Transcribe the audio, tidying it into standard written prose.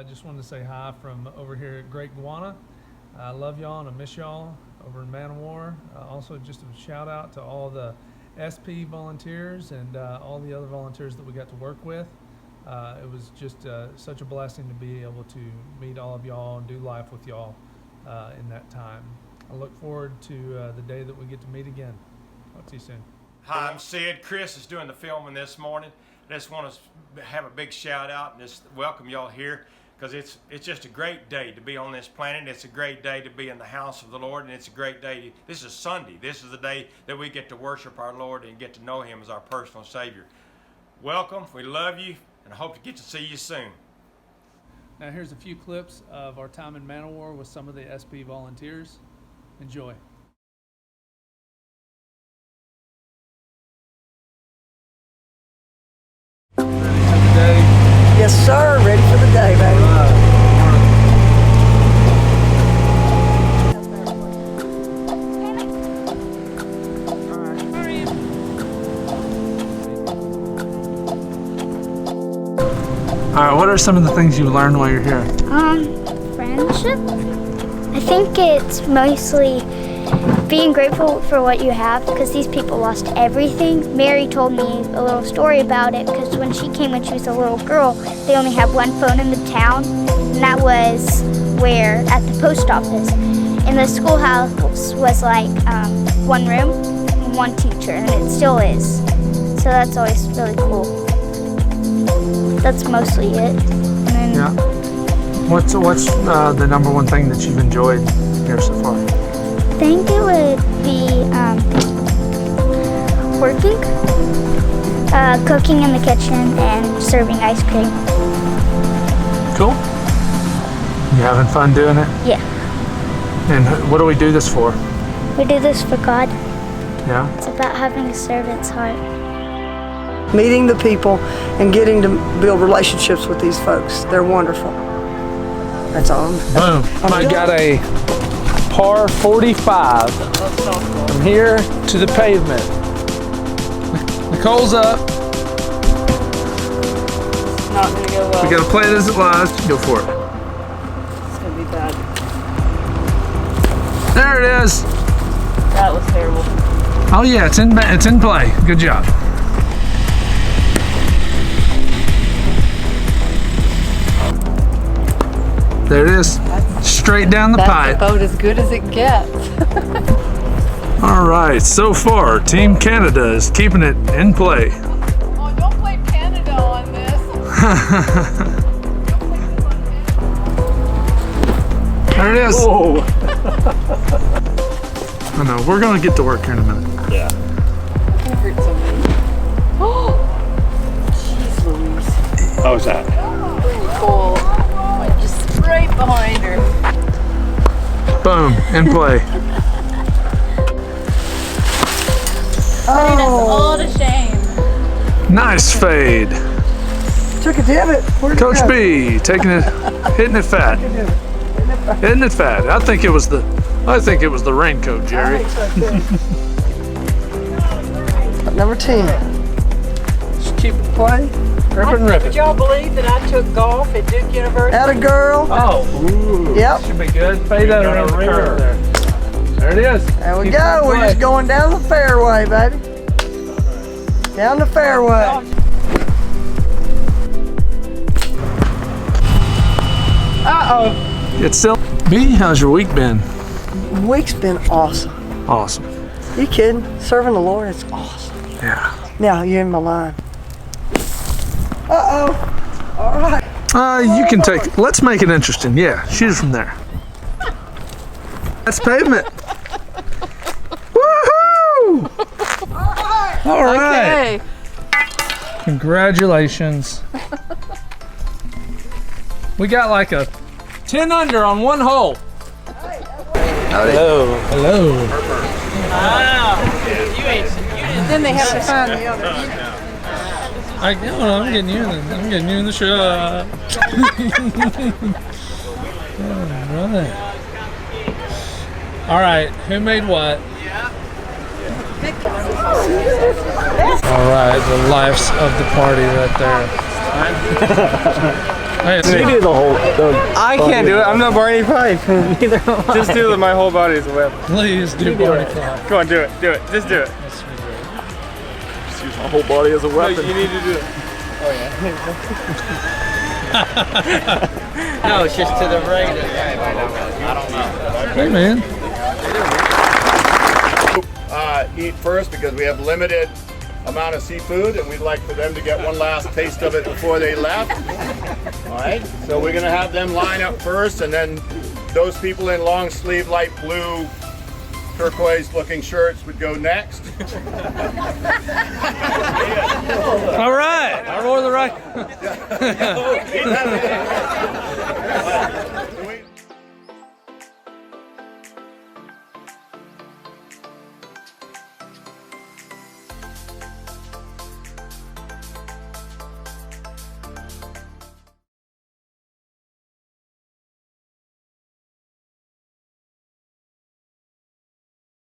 Just wanted to say hi from over here at Great Guana. I love y'all and I miss y'all over in Man of War. Also, just a shout out to all the SP volunteers and all the other volunteers that we got to work with. It was just such a blessing to be able to meet all of y'all and do life with y'all in that time. I look forward to the day that we get to meet again. Talk to you soon. Hi, I'm Sid. Chris is doing the filming this morning. I just want to have a big shout out and just welcome y'all here, because it's just a great day to be on this planet. It's a great day to be in the house of the Lord, and it's a great day. This is Sunday. This is the day that we get to worship our Lord and get to know Him as our personal Savior. Welcome. We love you, and I hope to get to see you soon. Now here's a few clips of our time in Man of War with some of the SP volunteers. Enjoy. Yes, sir. Ready for the day, baby. All right, what are some of the things you learned while you're here? Friendship. I think it's mostly being grateful for what you have, because these people lost everything. Mary told me a little story about it, because when she came when she was a little girl, they only had one phone in the town, and that was at the post office. And the schoolhouse was like one room, one teacher, and it still is. So that's always really cool. That's mostly it. And then, Yeah. What's the number one thing that you've enjoyed here so far? I think it would be working, cooking in the kitchen, and serving ice cream. Cool. You having fun doing it? Yeah. And what do we do this for? We do this for God. Yeah. It's about having a servant's heart. Meeting the people and getting to build relationships with these folks. They're wonderful. That's all. Boom. I got a par 45 from here to the pavement. Nicole's up. Not gonna go well. We gotta play this at last. Go for it. It's gonna be bad. There it is. That was terrible. Oh yeah, it's in play. Good job. There it is. Straight down the pipe. That's about as good as it gets. All right, so far, Team Canada is keeping it in play. Oh, don't play Canada on this. There it is. Whoa. I know, we're gonna get to work here in a minute. Yeah. I hurt somebody. Oh, jeez Louise. How's that? Nicole went just right behind her. Boom, in play. Putting us all to shame. Nice fade. Took a divot. Where'd it Coach go? B taking it, hitting it fat. Hitting it fat. I think it was the raincoat, Jerry. Number 10. Just keep it play. Rip and rip Would it. y'all believe that I took golf at Duke University? Atta girl. Oh, ooh, Yep. should be good. Fade that around the curve there. There it is. There we Keep go. it in We're play. just going down the fairway, baby. Down the fairway. Uh-oh. It's still. B, how's your week been? Week's been awesome. Awesome. You kidding? Serving the Lord, it's awesome. Yeah. Now, you're in my line. Uh-oh. All right. You can take. Let's make it interesting. Yeah, shoot it from there. That's pavement. Woohoo! All right. Okay. Congratulations. We got like a 10 under on one hole. Hello. Hello. Then they have to find the other. I'm getting you. I'm getting you in the shot. All right. Who made what? All right. The lives of the party right there. Hey, You do the whole. I can't do it. I'm not Barney Fife. Neither am I. Just do it. My whole body is a web. please do Barney Fife. Come on, do it. Do it. Just do it. Just use my whole body as a No, weapon. you need to do it. Oh yeah. No, it's just to the right. I don't know. Hey, man. Eat first because we have limited amount of seafood and we'd like for them to get one last taste of it before they left. All right, so we're gonna have them line up first and then those people in long sleeve light blue turquoise looking shirts would go next. All right. I wore the right.